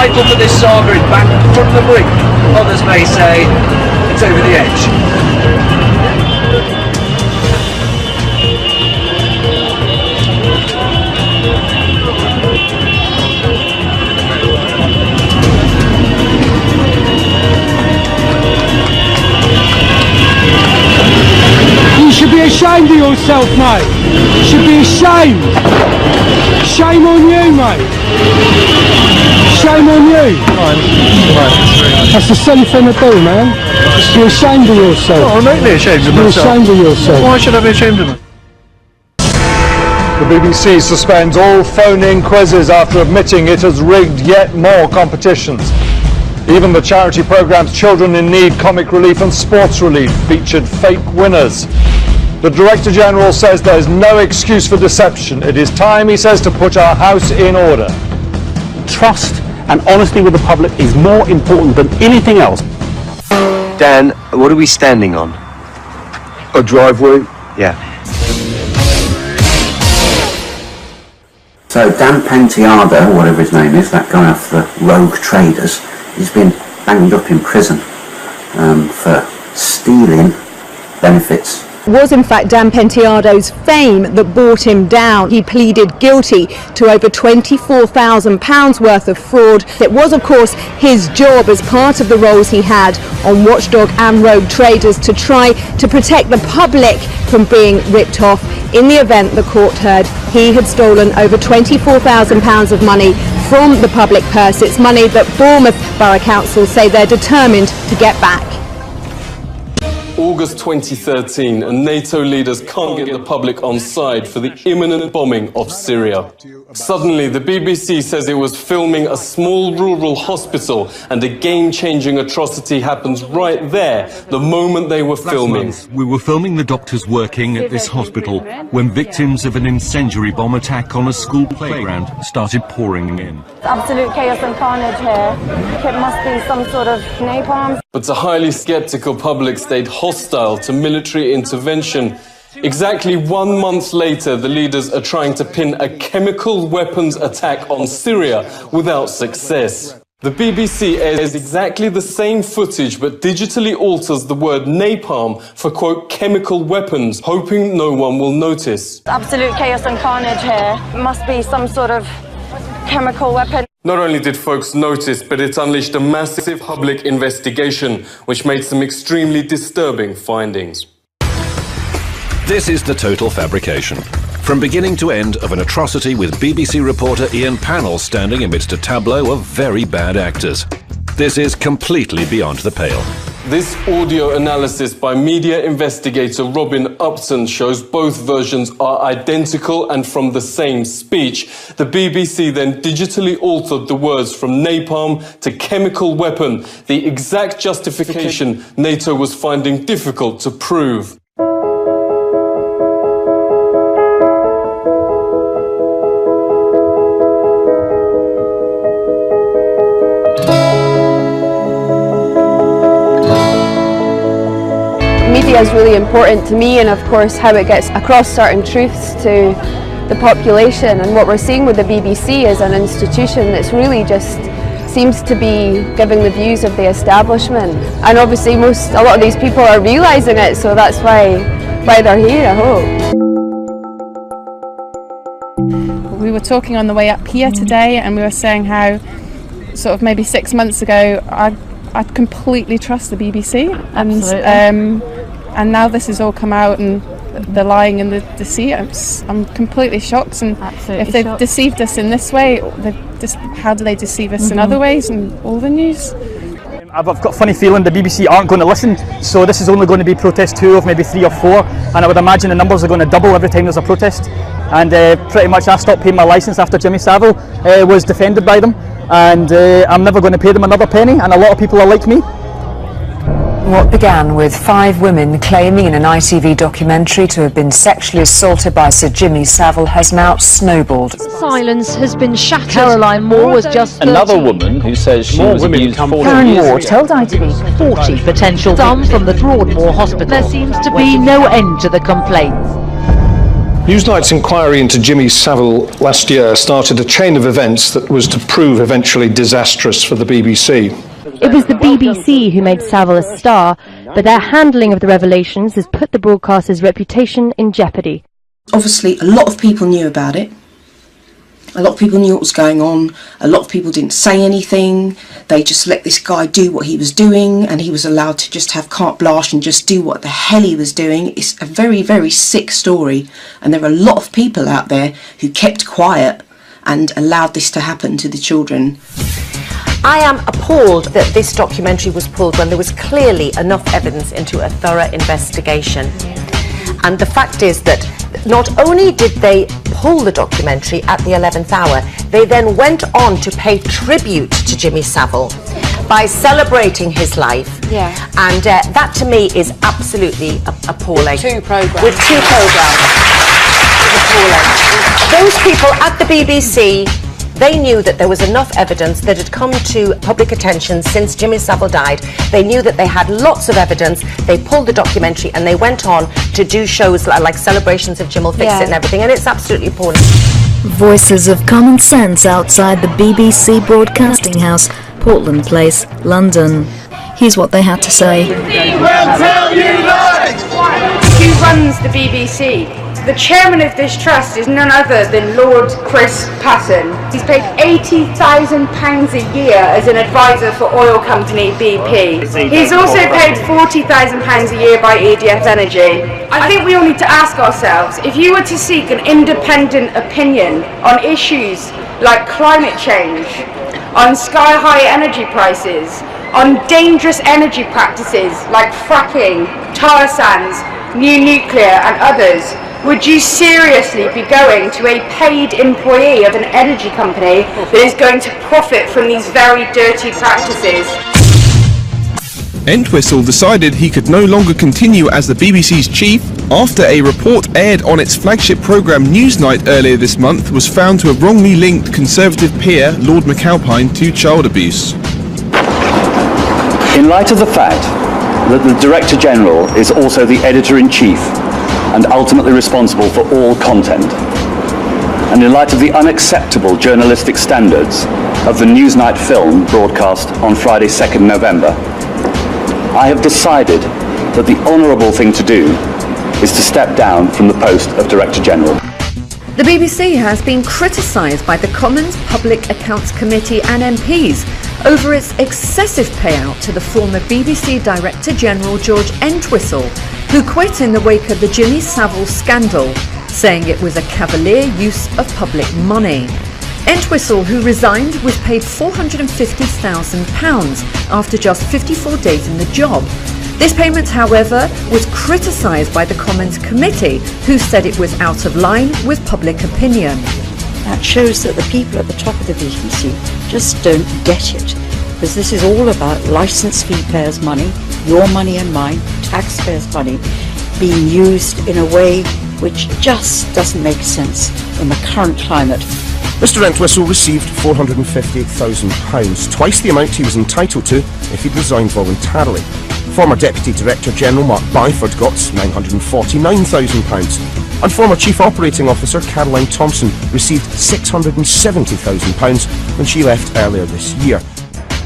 title for this saga is back from the brink. Others may say it's over the edge. You should be ashamed of yourself, mate. You should be ashamed. Shame on you, mate. Shame on you. That's a silly thing to do, man. Just be ashamed of yourself. Oh, I'm not ashamed of myself. Be ashamed of yourself. Why should I be ashamed of it? The BBC suspends all phone-in quizzes after admitting it has rigged yet more competitions. Even the charity programmes Children in Need, Comic Relief and Sports Relief featured fake winners. The Director General says there is no excuse for deception. It is time, he says, to put our house in order. Trust and honesty with the public is more important than anything else. Dan, what are we standing on? A driveway? Yeah. So Dan Penteado, whatever his name is, that guy off the Rogue Traders, he's been banged up in prison for stealing benefits. It was in fact Dan Penteado's fame that brought him down. He pleaded guilty to over £24,000 worth of fraud. It was of course his job as part of the roles he had on Watchdog and Rogue Traders to try to protect the public from being ripped off. In the event, the court heard he had stolen over £24,000 of money from the public purse. It's money that Bournemouth Borough Council say they're determined to get back. August 2013, and NATO leaders can't get the public on side for the imminent bombing of Syria. Suddenly, the BBC says it was filming a small rural hospital, and a game-changing atrocity happens right there, the moment they were filming. We were filming the doctors working at this hospital when victims of an incendiary bomb attack on a school playground started pouring in. Absolute chaos and carnage here. It must be some sort of napalm. But a highly sceptical public stayed hostile to military intervention. Exactly 1 month later, the leaders are trying to pin a chemical weapons attack on Syria without success. The BBC airs exactly the same footage but digitally alters the word napalm for, quote, chemical weapons, hoping no one will notice. Absolute chaos and carnage here. It must be some sort of chemical weapon. Not only did folks notice, but it unleashed a massive public investigation, which made some extremely disturbing findings. This is the total fabrication. From beginning to end of an atrocity with BBC reporter Ian Pannell standing amidst a tableau of very bad actors. This is completely beyond the pale. This audio analysis by media investigator Robin Upton shows both versions are identical and from the same speech. The BBC then digitally altered the words from napalm to chemical weapon, the exact justification NATO was finding difficult to prove. Media is really important to me, and of course how it gets across certain truths to the population. And what we're seeing with the BBC is an institution that's really just seems to be giving the views of the establishment. And obviously a lot of these people are realising it, so that's why they're here, I hope. We were talking on the way up here today, and we were saying how sort of maybe 6 months ago I'd completely trust the BBC, and now this has all come out and the lying and the deceit. I'm completely shocked, and if they've deceived us in this way, how do they deceive us in other ways and all the news? I've got a funny feeling the BBC aren't going to listen, so this is only going to be protest 2 of maybe 3 or 4, and I would imagine the numbers are going to double every time there's a protest. And pretty much I stopped paying my licence after Jimmy Savile was defended by them, and I'm never going to pay them another penny, and a lot of people are like me. What began with 5 women claiming in an ITV documentary to have been sexually assaulted by Sir Jimmy Savile has now snowballed. Silence has been shattered. Caroline Moore was just 13. Another woman who says she was abused 40 Karen years Moore ago. told ITV 40 potential some from the Broadmoor Hospital. There seems to be no end to the complaints. Newsnight's inquiry into Jimmy Savile last year started a chain of events that was to prove eventually disastrous for the BBC. It was the BBC who made Savile a star, but their handling of the revelations has put the broadcaster's reputation in jeopardy. Obviously, a lot of people knew about it. A lot of people knew what was going on. A lot of people didn't say anything. They just let this guy do what he was doing, and he was allowed to just have carte blanche and just do what the hell he was doing. It's a very, very sick story, and there are a lot of people out there who kept quiet and allowed this to happen to the children. I am appalled that this documentary was pulled when there was clearly enough evidence into a thorough investigation. And the fact is that not only did they pull the documentary at the 11th hour, they then went on to pay tribute to Jimmy Savile by celebrating his life. Yeah. And that to me is absolutely appalling. Two programmes. With two programmes. Appalling. Those people at the BBC, they knew that there was enough evidence that had come to public attention since Jimmy Savile died. They knew that they had lots of evidence. They pulled the documentary and they went on to do shows like celebrations of Jim will fix it and everything, and it's absolutely appalling. Voices of common sense outside the BBC Broadcasting House, Portland Place, London. Here's what they had to say. We'll tell you lies! Who runs the BBC? The chairman of this trust is none other than Lord Chris Patten. He's paid £80,000 a year as an advisor for oil company BP. He's also paid £40,000 a year by EDF Energy. I think we all need to ask ourselves, if you were to seek an independent opinion on issues like climate change, on sky-high energy prices, on dangerous energy practices like fracking, tar sands, new nuclear and others, would you seriously be going to a paid employee of an energy company that is going to profit from these very dirty practices? Entwistle decided he could no longer continue as the BBC's chief after a report aired on its flagship programme Newsnight earlier this month was found to have wrongly linked Conservative peer Lord McAlpine to child abuse. In light of the fact that the Director General is also the Editor-in-Chief and ultimately responsible for all content, and in light of the unacceptable journalistic standards of the Newsnight film broadcast on Friday 2nd November, I have decided that the honourable thing to do is to step down from the post of Director General. The BBC has been criticised by the Commons Public Accounts Committee and MPs over its excessive payout to the former BBC Director General George Entwistle, who quit in the wake of the Jimmy Savile scandal, saying it was a cavalier use of public money. Entwistle, who resigned, was paid £450,000 after just 54 days in the job. This payment, however, was criticised by the Commons Committee, who said it was out of line with public opinion. That shows that the people at the top of the BBC just don't get it, because this is all about licence fee payers' money, your money and mine, taxpayers' money, being used in a way which just doesn't make sense in the current climate. Mr Entwistle received £450,000, twice the amount he was entitled to if he'd resigned voluntarily. Former Deputy Director General Mark Byford got £949,000, and former Chief Operating Officer Caroline Thompson received £670,000 when she left earlier this year.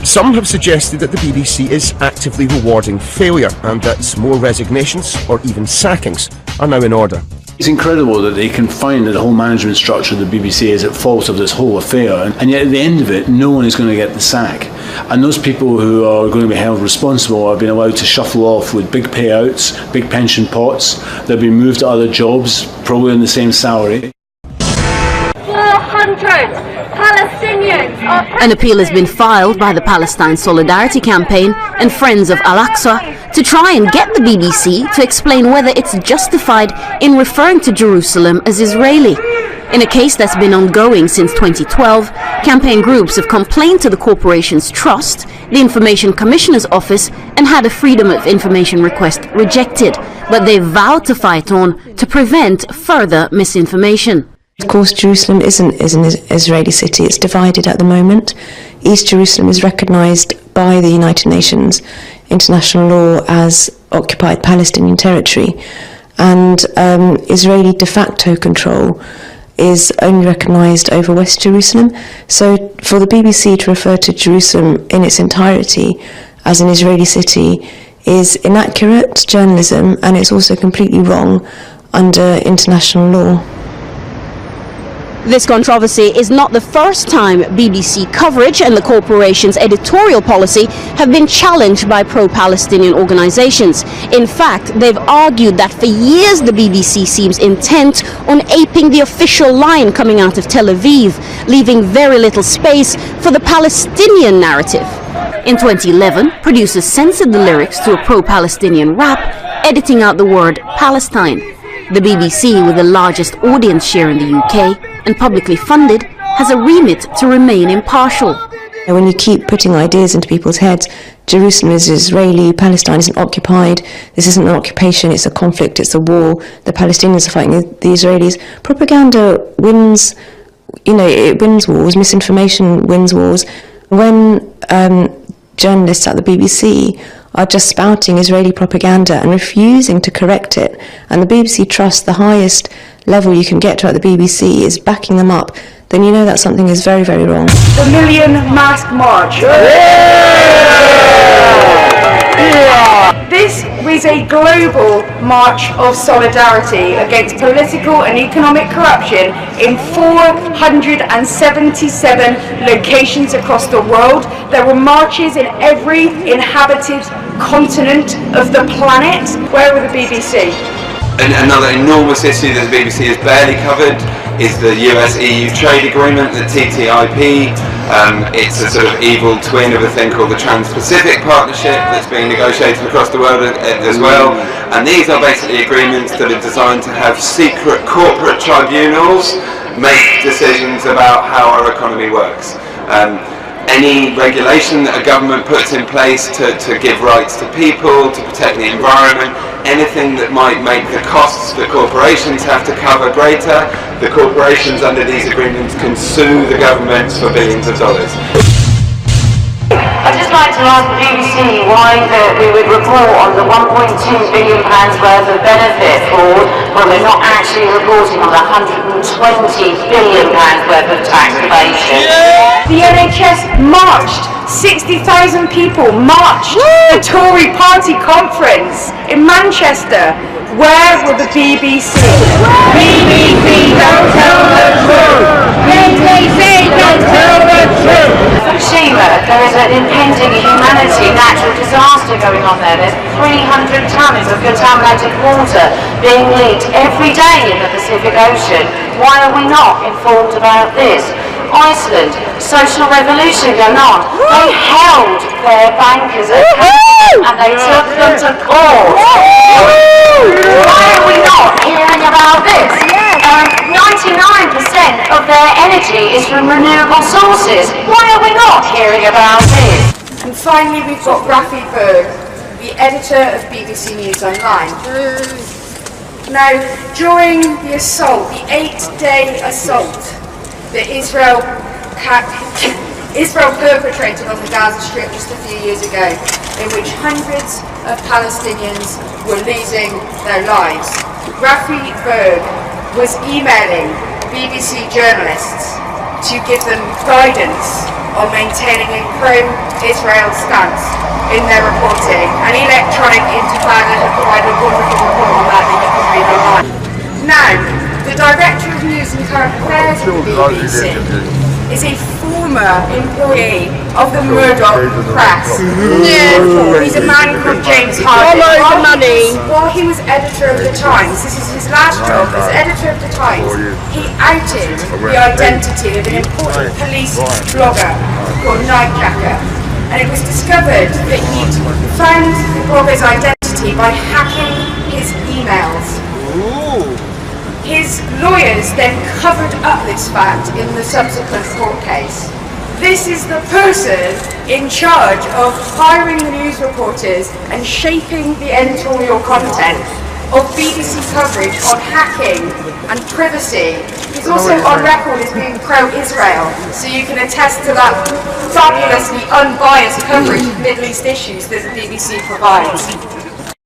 Some have suggested that the BBC is actively rewarding failure and that more resignations or even sackings are now in order. It's incredible that they can find that the whole management structure of the BBC is at fault of this whole affair, and yet at the end of it, no one is going to get the sack. And those people who are going to be held responsible are being allowed to shuffle off with big payouts, big pension pots. They'll be moved to other jobs, probably on the same salary. 400 Palestinians are... An appeal has been filed by the Palestine Solidarity Campaign and Friends of Al-Aqsa to try and get the BBC to explain whether it's justified in referring to Jerusalem as Israeli. In a case that's been ongoing since 2012, campaign groups have complained to the corporation's trust, the Information Commissioner's Office, and had a Freedom of Information request rejected, but they've vowed to fight on to prevent further misinformation. Of course, Jerusalem isn't an Israeli city. It's divided at the moment. East Jerusalem is recognised by the United Nations international law as occupied Palestinian territory, and Israeli de facto control is only recognised over West Jerusalem. So for the BBC to refer to Jerusalem in its entirety as an Israeli city is inaccurate journalism, and it's also completely wrong under international law. This controversy is not the first time BBC coverage and the corporation's editorial policy have been challenged by pro-Palestinian organisations. In fact, they've argued that for years the BBC seems intent on aping the official line coming out of Tel Aviv, leaving very little space for the Palestinian narrative. In 2011, producers censored the lyrics to a pro-Palestinian rap, editing out the word Palestine. The BBC, with the largest audience share in the UK and publicly funded, has a remit to remain impartial. When you keep putting ideas into people's heads, Jerusalem is Israeli, Palestine isn't occupied, this isn't an occupation, it's a conflict, it's a war, the Palestinians are fighting the Israelis. Propaganda wins, it wins wars, misinformation wins wars. When journalists at the BBC are just spouting Israeli propaganda and refusing to correct it, and the BBC Trust, the highest level you can get to at the BBC, is backing them up, then you know that something is very, very wrong. The Million Mask March. This was a global march of solidarity against political and economic corruption in 477 locations across the world. There were marches in every inhabited continent of the planet. Where were the BBC? And another enormous issue that the BBC has barely covered is the US-EU trade agreement, the TTIP. It's a sort of evil twin of a thing called the Trans-Pacific Partnership that's being negotiated across the world as well. And these are basically agreements that are designed to have secret corporate tribunals make decisions about how our economy works. Any regulation that a government puts in place to give rights to people, to protect the environment, anything that might make the costs that corporations have to cover greater, the corporations under these agreements can sue the governments for billions of dollars. I'd just like to ask the BBC why we would report on the £1.2 billion worth of benefit fraud when we're not actually reporting on the £120 billion worth of tax evasion. The NHS marched. 60,000 people marched. The Tory party conference in Manchester. Where were the BBC? BBC don't tell the truth. BBC don't tell the truth. Fukushima, there is an impending humanity natural disaster going on there. There's 300 tonnes of contaminated water being leaked every day in the Pacific Ocean. Why are we not informed about this? Iceland, social revolution going on. They held their bankers accountable and they took them to court. Why are we not hearing about this? 99% of their energy is from renewable sources. Why are we not hearing about this? And finally, we've got Rafi Berg, the editor of BBC News Online. Now, during the assault, the 8-day assault that Israel perpetrated on the Gaza Strip just a few years ago, in which hundreds of Palestinians were losing their lives, Rafi Berg was emailing BBC journalists to give them guidance on maintaining a pro-Israel stance in their reporting. An electronic intifada had provided a wonderful report on that you can read online. Now, the Director of News and Current Affairs of the BBC is a former employee of the Murdoch Press. He's a man called James Harden. While he was editor of the Times, this is his last job as editor of the Times, he outed the identity of an important police blogger called Nightjacker. And it was discovered that he'd found the blogger's identity by hacking his emails. His lawyers then covered up this fact in the subsequent court case. This is the person in charge of hiring the news reporters and shaping the editorial content of BBC coverage on hacking and privacy. He's also on record as being pro-Israel, so you can attest to that fabulously unbiased coverage of Middle East issues that the BBC provides.